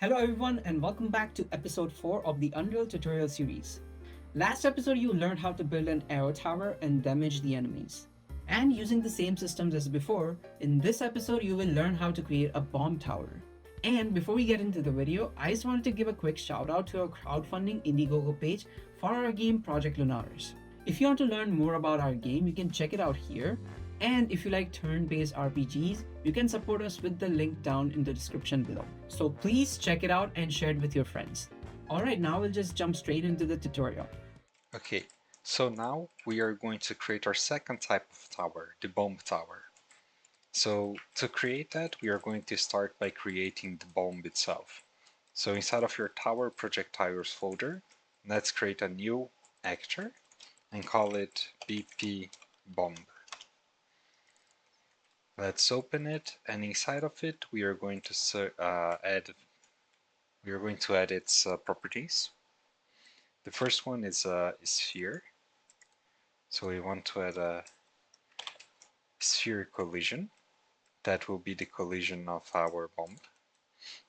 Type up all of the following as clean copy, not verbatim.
Hello everyone and welcome back to episode 4 of the Unreal tutorial series. Last episode you learned how to build an arrow tower and damage the enemies. And using the same systems as before, in this episode you will learn how to create a bomb tower. And before we get into the video, I just wanted to give a quick shout out to our crowdfunding Indiegogo page for our game Project Lunaris. If you want to learn more about our game, you can check it out here. And if you like turn-based RPGs, you can support us with the link down in the description below. So please check it out and share it with your friends. Alright, now we'll just jump straight into the tutorial. Okay, so now we are going to create our second type of tower, the bomb tower. So to create that, we are going to start by creating the bomb itself. So inside of your tower projectiles folder, let's create a new actor and call it BP bomb. Let's open it, and inside of it we are going to add its properties. The first one is a sphere. So we want to add a sphere collision. That will be the collision of our bomb.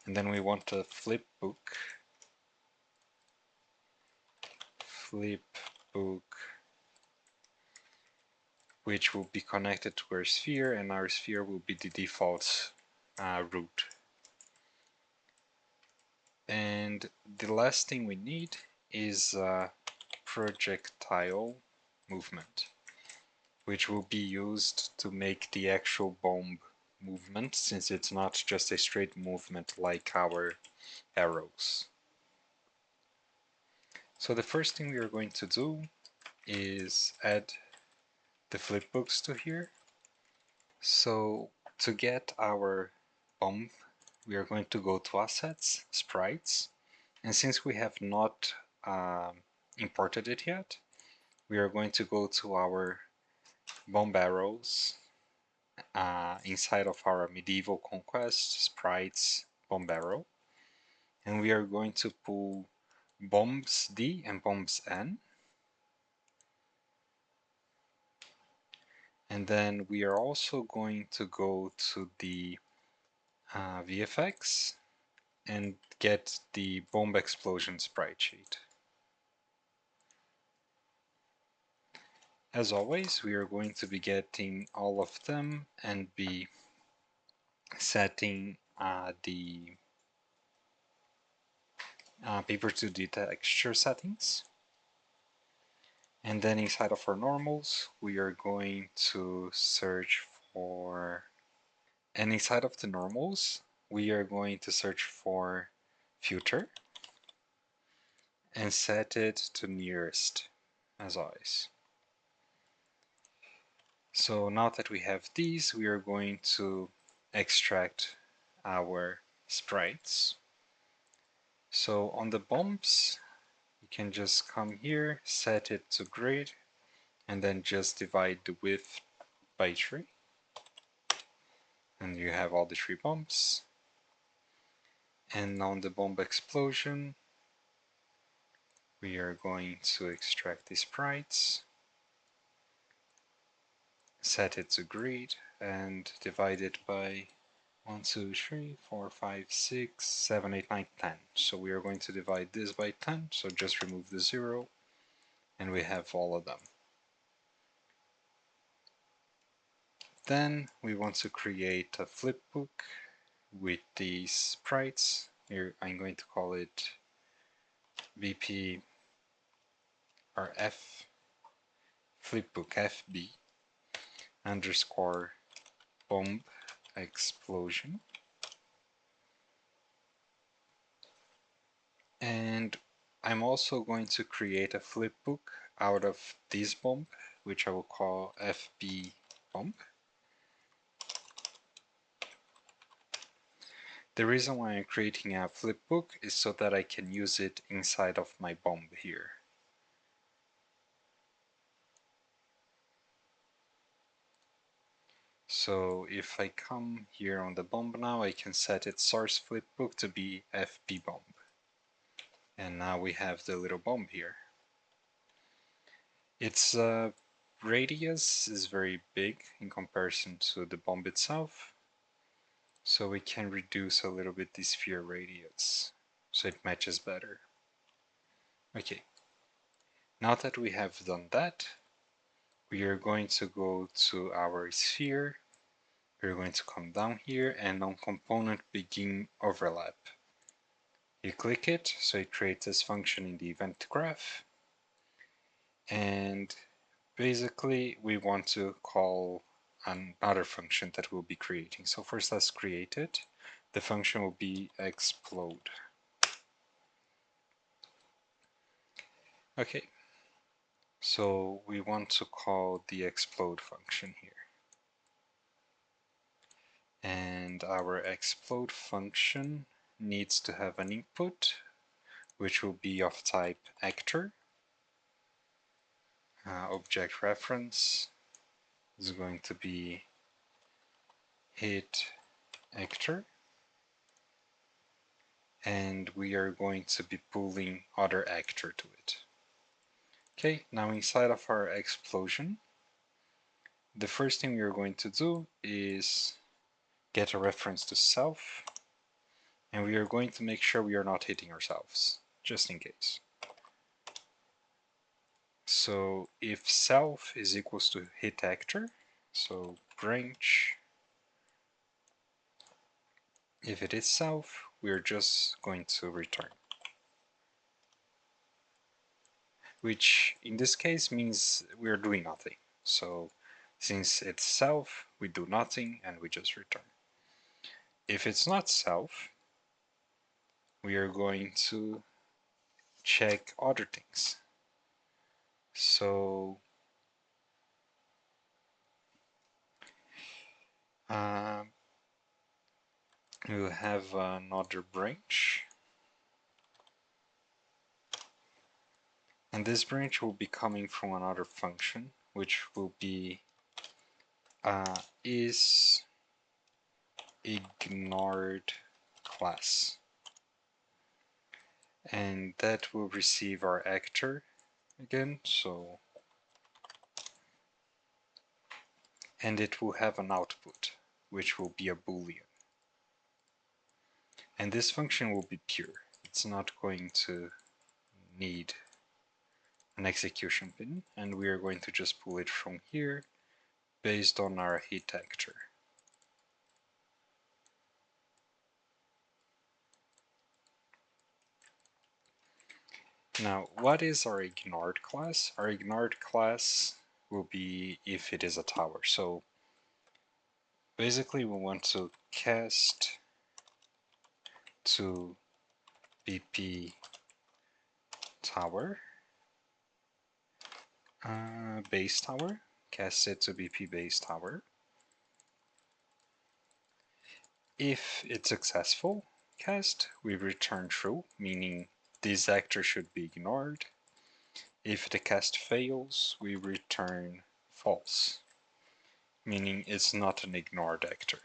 And then we want a flip book, which will be connected to our sphere, and our sphere will be the default root. And the last thing we need is projectile movement, which will be used to make the actual bomb movement, since it's not just a straight movement like our arrows. So the first thing we are going to do is add the flipbooks to here. So to get our bomb, we are going to go to Assets, Sprites, and since we have not imported it yet, we are going to go to our bomb arrows inside of our Medieval Conquest Sprites bomb arrow, and we are going to pull bombs D and bombs N. And then we are also going to go to the VFX and get the bomb explosion sprite sheet. As always, we are going to be getting all of them and be setting the paper 2D texture settings. And then inside of our normals, we are going to search for, and inside of the normals, we are going to search for filter and set it to nearest, as always. So now that we have these, we are going to extract our sprites. So on the bombs, you can just come here, set it to grid, and then just divide the width by 3. And you have all the 3 bombs. And on the bomb explosion, we are going to extract the sprites, set it to grid, and divide it by 1, 2, 3, 4, 5, 6, 7, 8, 9, 10. So we are going to divide this by 10, so just remove the 0, and we have all of them. Then we want to create a flipbook with these sprites. Here I'm going to call it BP or F flipbook FB underscore bomb explosion. And I'm also going to create a flipbook out of this bomb, which I will call FB bomb. The reason why I'm creating a flipbook is so that I can use it inside of my bomb here. So if I come here on the bomb now, I can set its source flipbook to be FB bomb. And now we have the little bomb here. Its radius is very big in comparison to the bomb itself. So we can reduce a little bit the sphere radius so it matches better. Okay, now that we have done that, we are going to go to our sphere. We're going to come down here and on component begin overlap. You click it, so it creates this function in the event graph. And basically, we want to call another function that we'll be creating. So first, let's create it. The function will be explode. Okay, so we want to call the explode function here. And our explode function needs to have an input, which will be of type actor. Object reference is going to be hit actor. And we are going to be pulling other actor to it. Okay, now inside of our explosion, the first thing we are going to do is get a reference to self, and we are going to make sure we are not hitting ourselves, just in case. So if self is equals to hit actor, so branch, if it is self, we're just going to return. Which in this case means we're doing nothing. So since it's self, we do nothing and we just return. If it's not self, we are going to check other things. So we'll have another branch, and this branch will be coming from another function, which will be is ignored class, and that will receive our actor again. So and it will have an output, which will be a boolean. And this function will be pure. It's not going to need an execution pin, and we are going to just pull it from here based on our hit actor. Now, what is our ignored class? Our ignored class will be if it is a tower. So basically we want to cast to BP tower, base tower, cast it to BP base tower. If it's successful cast, we return true, meaning this actor should be ignored. If the cast fails, we return false, meaning it's not an ignored actor.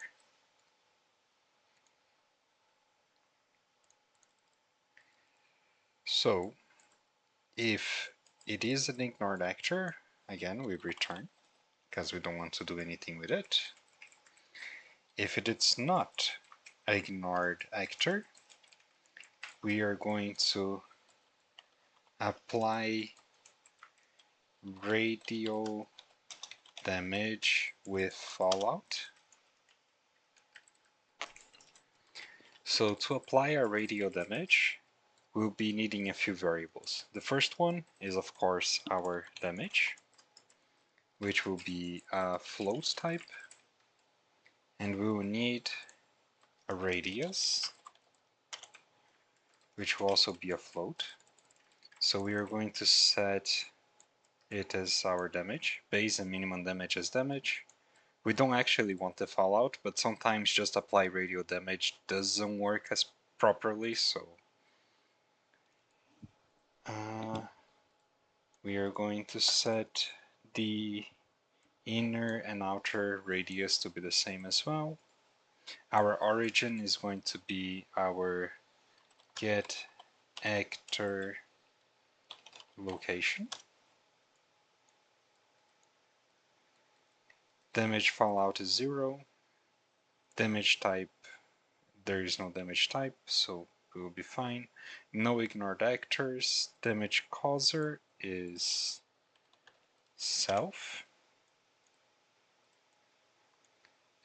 So, if it is an ignored actor, again we return, because we don't want to do anything with it. If it is not an ignored actor, we are going to apply radial damage with fallout. So to apply our radial damage, we'll be needing a few variables. The first one is of course our damage, which will be a float type, and we will need a radius, which will also be a float. So we are going to set it as our damage, base and minimum damage as damage. We don't actually want the fallout, but sometimes just apply radial damage doesn't work as properly, so we are going to set the inner and outer radius to be the same as well. Our origin is going to be our get actor location. Damage fallout is 0. Damage type there is no damage type, so we will be fine. No ignored actors. Damage causer is self,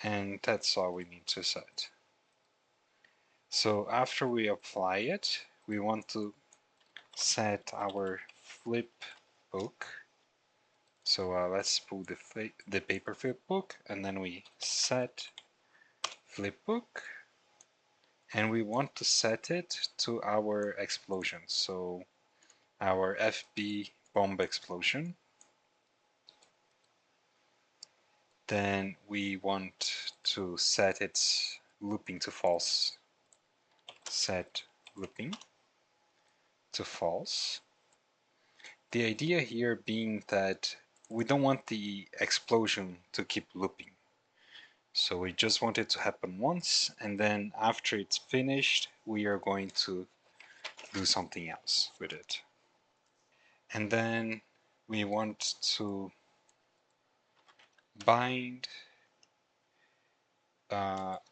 and that's all we need to set. So after we apply it, we want to set our flip book. So let's pull the paper flip book, and then we set flip book, and we want to set it to our explosion. So our FB bomb explosion. Then we want to set its looping to false. Set looping to false. The idea here being that we don't want the explosion to keep looping. So we just want it to happen once, and then after it's finished, we are going to do something else with it. And then we want to bind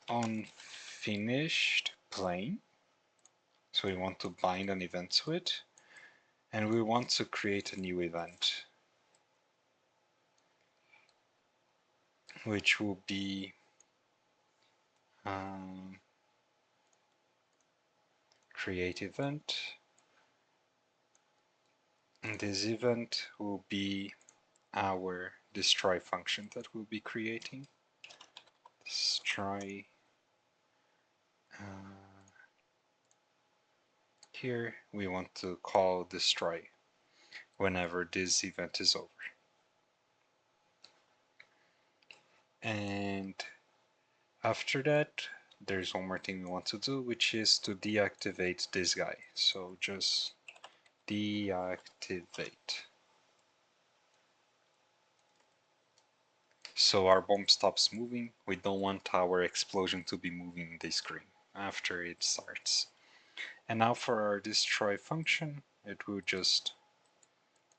unfinished plane. So we want to bind an event to it, and we want to create a new event, which will be create event, and this event will be our destroy function that we'll be creating. Destroy. Here we want to call destroy whenever this event is over. And after that, there's one more thing we want to do, which is to deactivate this guy. So just deactivate. So our bomb stops moving. We don't want our explosion to be moving the screen after it starts. And now for our destroy function, it will just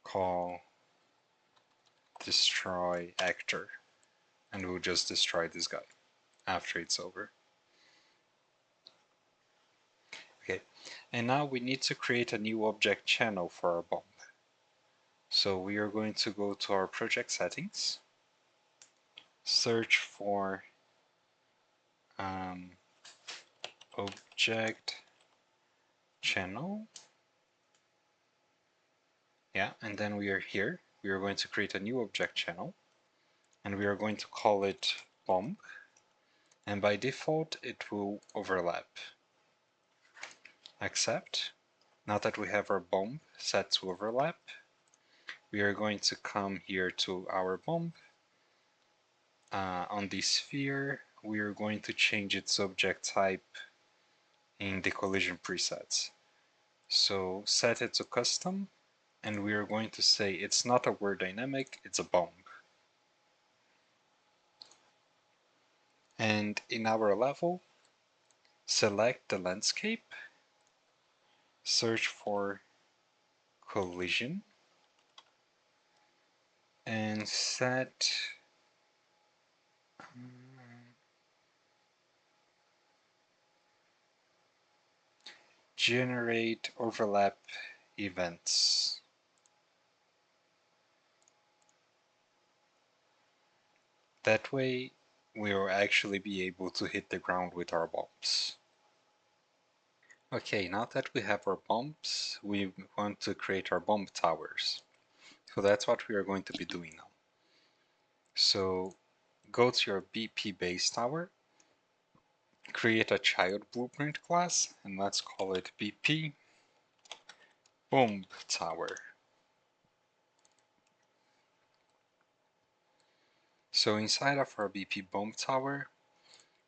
call destroy actor, and we'll just destroy this guy after it's over. Okay, and now we need to create a new object channel for our bomb. So we are going to go to our project settings, search for object channel. Yeah, and then we are here. We are going to create a new object channel, and we are going to call it bomb, and by default it will overlap. Accept. Now that we have our bomb set to overlap, we are going to come here to our bomb. On the sphere, we are going to change its object type in the collision presets. So set it to custom, and we are going to say it's not a word dynamic, it's a bomb. And in our level, select the landscape, search for collision, and set generate overlap events. That way, we will actually be able to hit the ground with our bombs. Okay, now that we have our bombs, we want to create our bomb towers. So that's what we are going to be doing now. So go to your BP base tower, create a child blueprint class, and let's call it BP bomb tower. So inside of our BP bomb tower,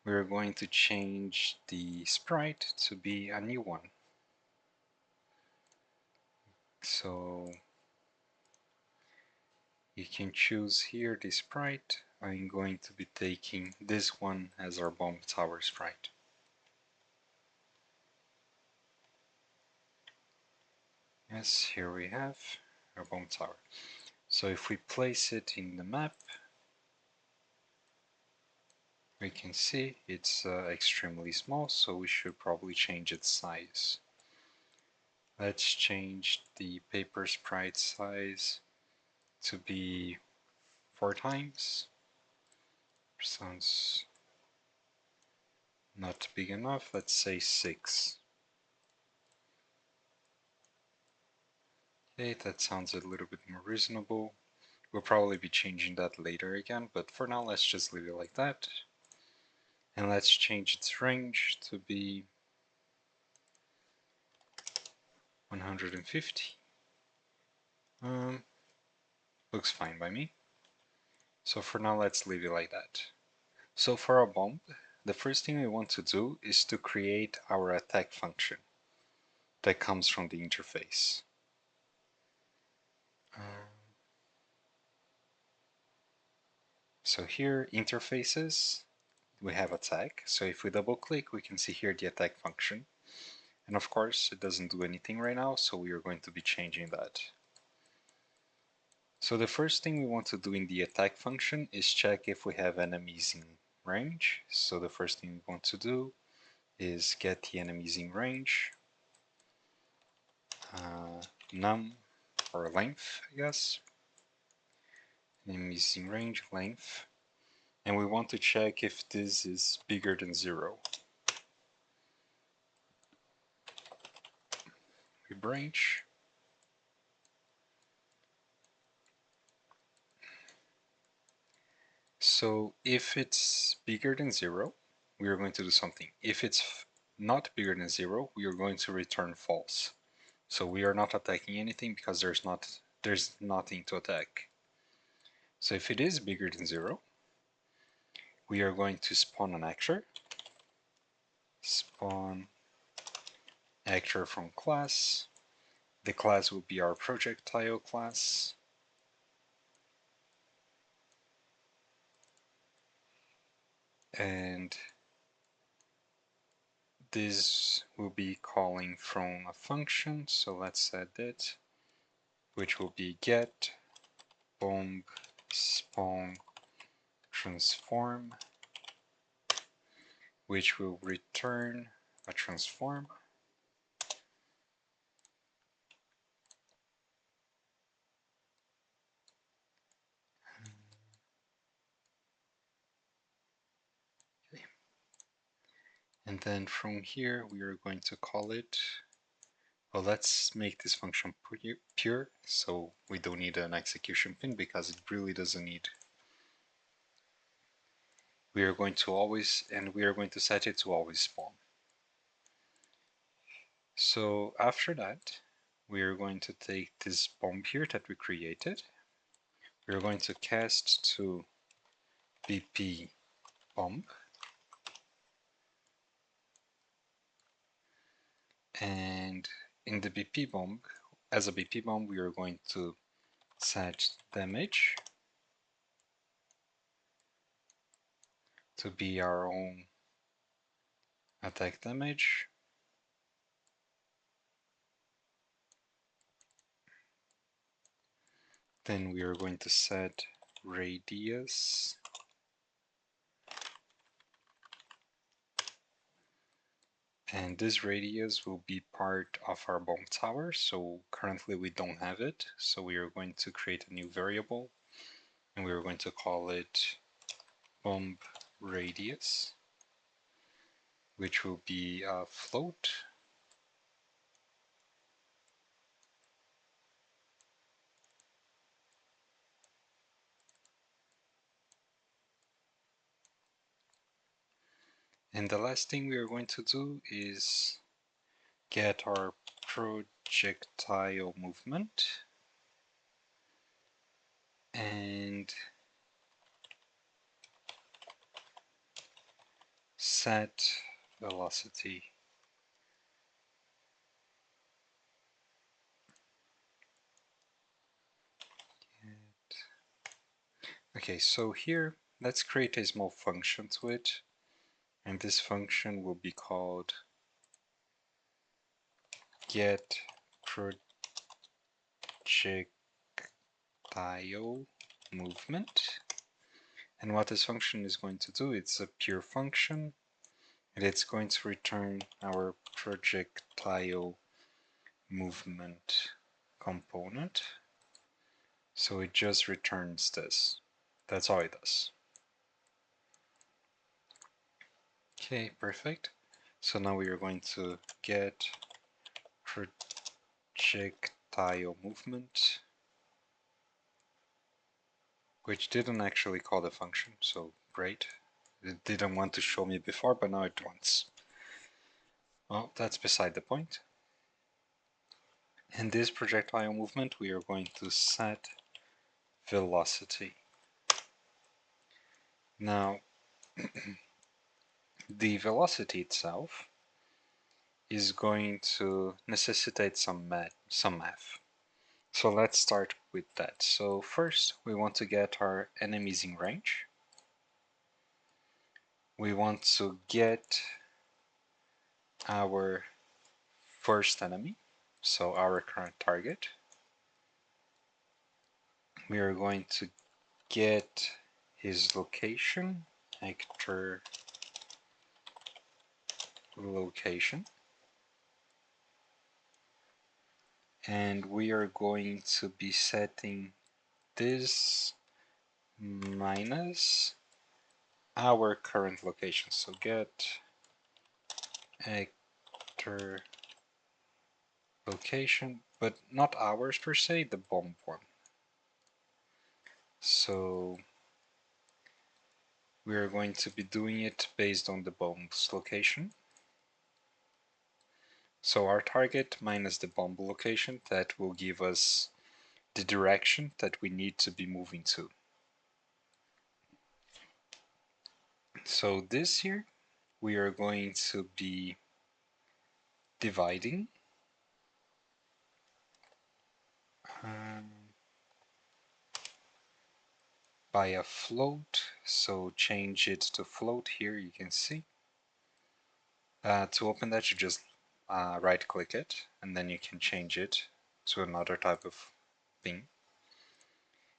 we're going to change the sprite to be a new one. So you can choose here the sprite. I'm going to be taking this one as our bomb tower sprite. Yes, here we have our bomb tower. So if we place it in the map, We can see it's extremely small, so we should probably change its size. Let's change the paper sprite size to be 4 times. Sounds not big enough. Let's say 6. Okay, that sounds a little bit more reasonable. We'll probably be changing that later again, but for now let's just leave it like that. And let's change its range to be 150. Looks fine by me. So for now let's leave it like that. So for our bomb, the first thing we want to do is to create our attack function that comes from the interface. So here, interfaces, we have attack. So if we double click, we can see here the attack function. And of course, it doesn't do anything right now, so we are going to be changing that. So the first thing we want to do in the attack function is check if we have enemies in range. So the first thing we want to do is get the enemies in range, num or length, I guess. Enemies in range, length. And we want to check if this is bigger than 0. We branch. So if it's bigger than 0, we are going to do something. If it's not bigger than 0, we are going to return false. So we are not attacking anything because there's nothing to attack. So if it is bigger than 0, we are going to spawn an actor. Spawn actor from class. The class will be our projectile class. And this will be calling from a function, so let's add it, which will be get bomb spawn transform, which will return a transform. Okay. And then from here we are going to call it, well, let's make this function pure, so we don't need an execution pin because it really doesn't need. We are going to set it to always spawn. So after that, we are going to take this bomb here that we created. We are going to cast to BP bomb, and in the BP bomb, as a BP bomb, we are going to set damage to be our own attack damage. Then we are going to set radius and this radius will be part of our bomb tower, so currently we don't have it, so we are going to create a new variable and we are going to call it bomb radius, which will be a float. And the last thing we are going to do is get our projectile movement and set velocity. Okay, so here let's create a small function to it, and this function will be called get projectile movement, And what this function is going to do, it's a pure function, and it's going to return our projectile movement component. So it just returns this. That's all it does. Okay, perfect. So now we are going to get projectile movement, which didn't actually call the function, so great. It didn't want to show me before, but now it wants. Well, that's beside the point. In this projectile movement, we are going to set velocity. Now, the velocity itself is going to necessitate some math. So let's start with that. So first, we want to get our enemies in range. We want to get our first enemy, so our current target. We are going to get his location, actor location, and we are going to be setting this minus our current location. So get actor location, but not ours per se, the bomb one. So we are going to be doing it based on the bomb's location. So our target minus the bomb location, that will give us the direction that we need to be moving to. So this here, we are going to be dividing um, by a float. So change it to float here, you can see. To open that, you just right click it, and then you can change it to another type of thing.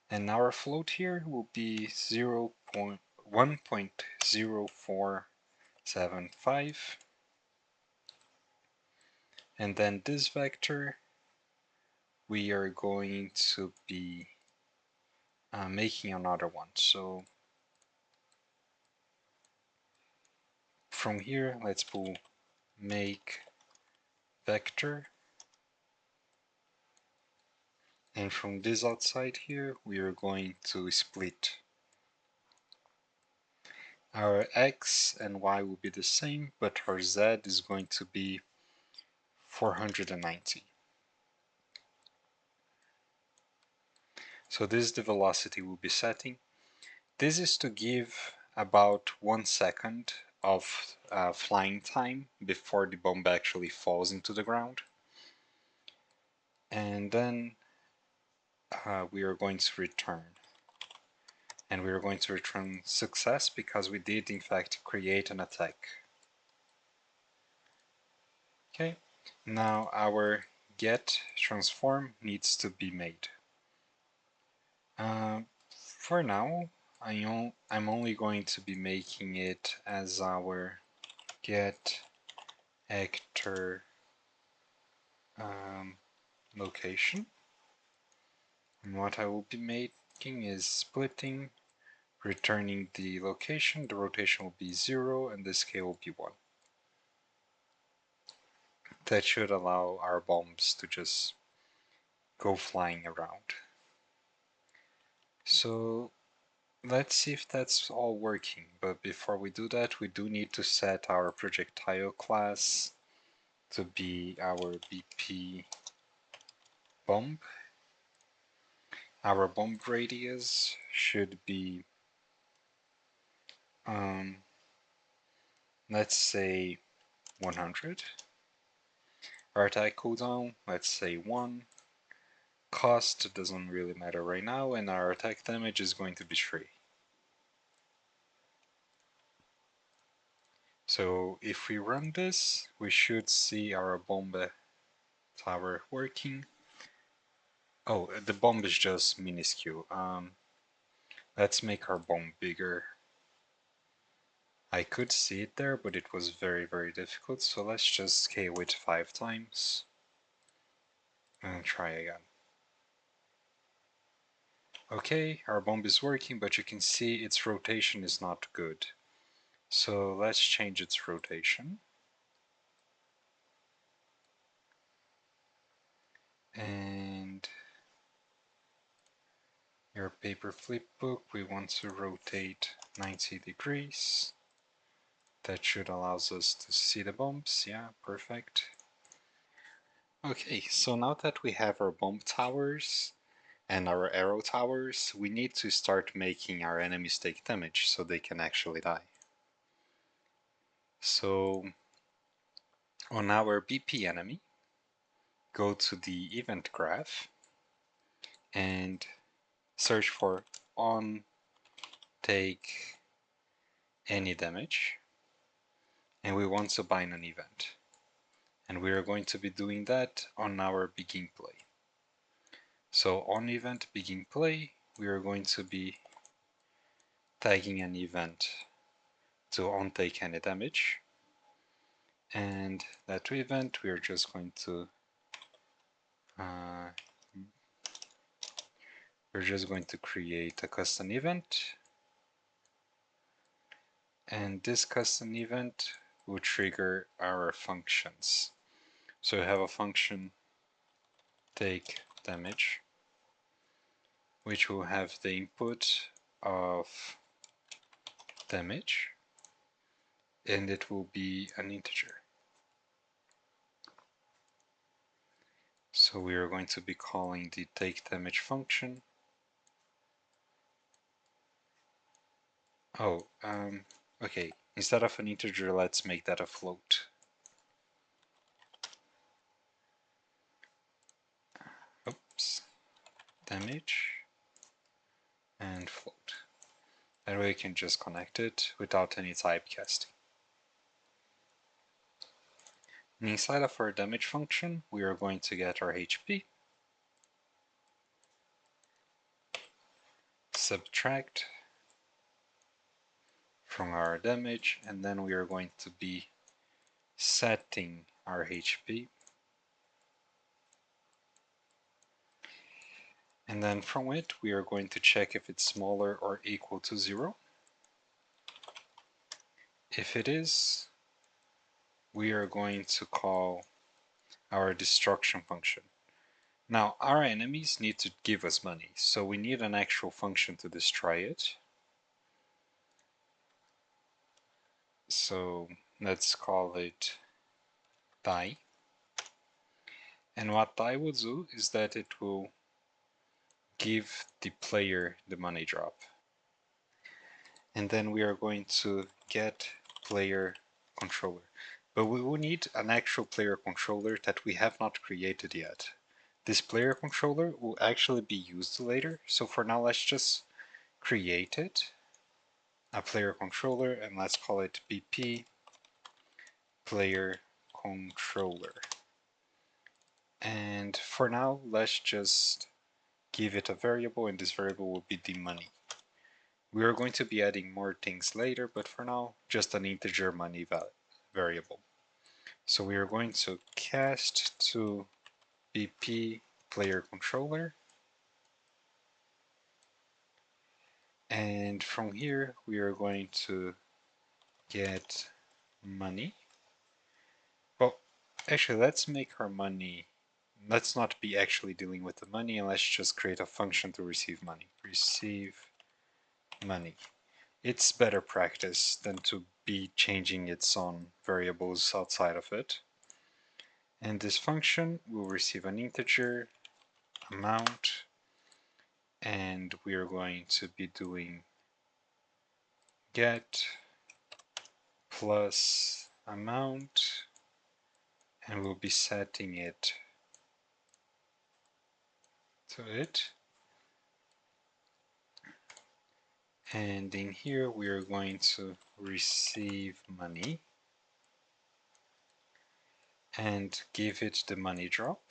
And our float here will be 1.0475, and then this vector we are going to be making another one. So from here, let's pull make vector, and from this outside here, we are going to split. Our x and y will be the same, but our z is going to be 490. So this is the velocity we'll be setting. This is to give about 1 second of flying time before the bomb actually falls into the ground. And then we are going to return. And we are going to return success because we did in fact create an attack. Okay, now our get transform needs to be made. For now, I'm only going to be making it as our get actor location. And what I will be making is splitting, returning the location. The rotation will be 0 and the scale will be 1. That should allow our bombs to just go flying around. So let's see if that's all working, but before we do that, we do need to set our projectile class to be our BP bomb. Our bomb radius should be, let's say 100. Our attack cooldown, let's say 1. Cost doesn't really matter right now, and our attack damage is going to be 3. So if we run this, we should see our bomb tower working. Oh, the bomb is just minuscule. Let's make our bomb bigger. I could see it there, but it was very, very difficult, so let's just scale it 5 times and try again. Okay, our bomb is working, but you can see its rotation is not good. So let's change its rotation. And your paper flip book, we want to rotate 90 degrees. That should allow us to see the bombs. Yeah, perfect. Okay, so now that we have our bomb towers and our arrow towers, we need to start making our enemies take damage so they can actually die. So on our BP enemy, go to the event graph and search for on take any damage, and we want to bind an event. And we are going to be doing that on our begin play. So on event begin play, we are going to be tagging an event to on take any damage, and that event we are just going to create a custom event, and this custom event will trigger our functions. So we have a function take damage, which will have the input of damage, and it will be an integer. So we are going to be calling the take damage function. Oh, okay, instead of an integer, let's make that a float. Oops, damage and float. That way we can just connect it without any typecasting. And inside of our damage function, we are going to get our HP, subtract from our damage, and then we are going to be setting our HP. And then from it, we are going to check if it's smaller or equal to 0. If it is, we are going to call our destruction function. Now, our enemies need to give us money, so we need an actual function to destroy it. So let's call it die. And what die will do is that it will give the player the money drop. And then we are going to get player controller. But we will need an actual player controller that we have not created yet. This player controller will actually be used later, so for now let's just create it, a player controller, and let's call it BP player controller. And for now, let's just give it a variable, and this variable will be the money. We are going to be adding more things later, but for now, just an integer money variable. So we are going to cast to BP player controller, and from here we are going to get money. Well, actually, let's make our money. Let's not be actually dealing with the money, and let's just create a function to receive money. Receive money. It's better practice than to be changing its own variables outside of it. And this function will receive an integer amount, and we are going to be doing get plus amount, and we'll be setting it to it. And in here we are going to receive money and give it the money drop.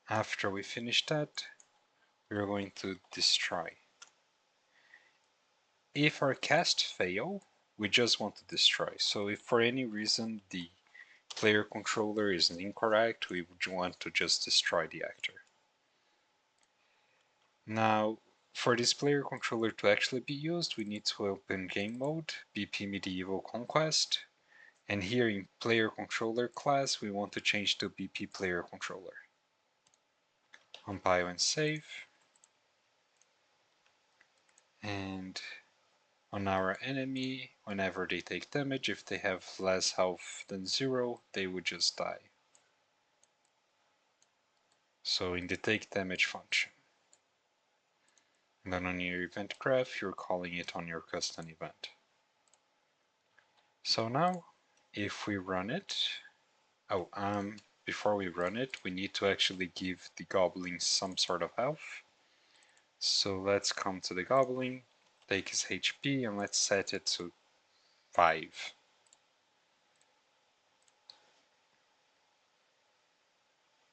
After we finish that, we are going to destroy. If our cast fail, we just want to destroy. So if for any reason the player controller is incorrect, we would want to just destroy the actor. Now, for this player controller to actually be used, we need to open game mode, BP Medieval Conquest, and here in player controller class, we want to change to BP player controller. Compile and save. And on our enemy, whenever they take damage, if they have less health than 0, they would just die. So in the take damage function. And then on your event graph, you're calling it on your custom event. So now, if we run it, before we run it, we need to actually give the goblin some sort of health. So let's come to the goblin, take his HP, and let's set it to 5.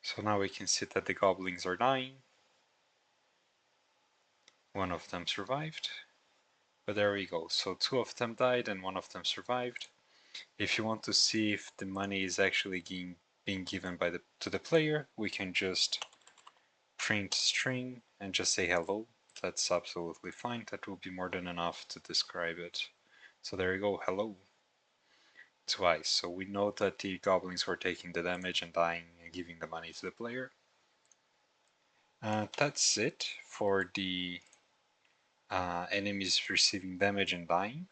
So now we can see that the goblins are dying. One of them survived. But there we go. So 2 of them died and 1 of them survived. If you want to see if the money is actually being given to the player, we can just print string and just say hello. That's absolutely fine. That will be more than enough to describe it. So there you go, hello. Twice. So we know that the goblins were taking the damage and dying and giving the money to the player. That's it for the enemies receiving damage and dying.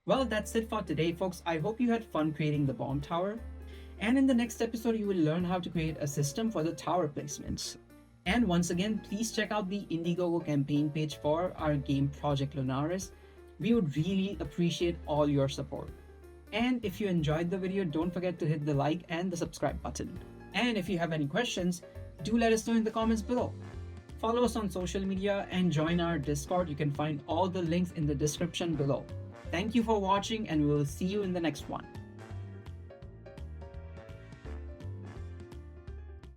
Well, that's it for today, folks. I hope you had fun creating the bomb tower. And in the next episode, you will learn how to create a system for the tower placements. And once again, please check out the Indiegogo campaign page for our game Project Lunaris. We would really appreciate all your support. And if you enjoyed the video, don't forget to hit the like and the subscribe button. And if you have any questions, do let us know in the comments below. Follow us on social media and join our Discord. You can find all the links in the description below. Thank you for watching, and we will see you in the next one.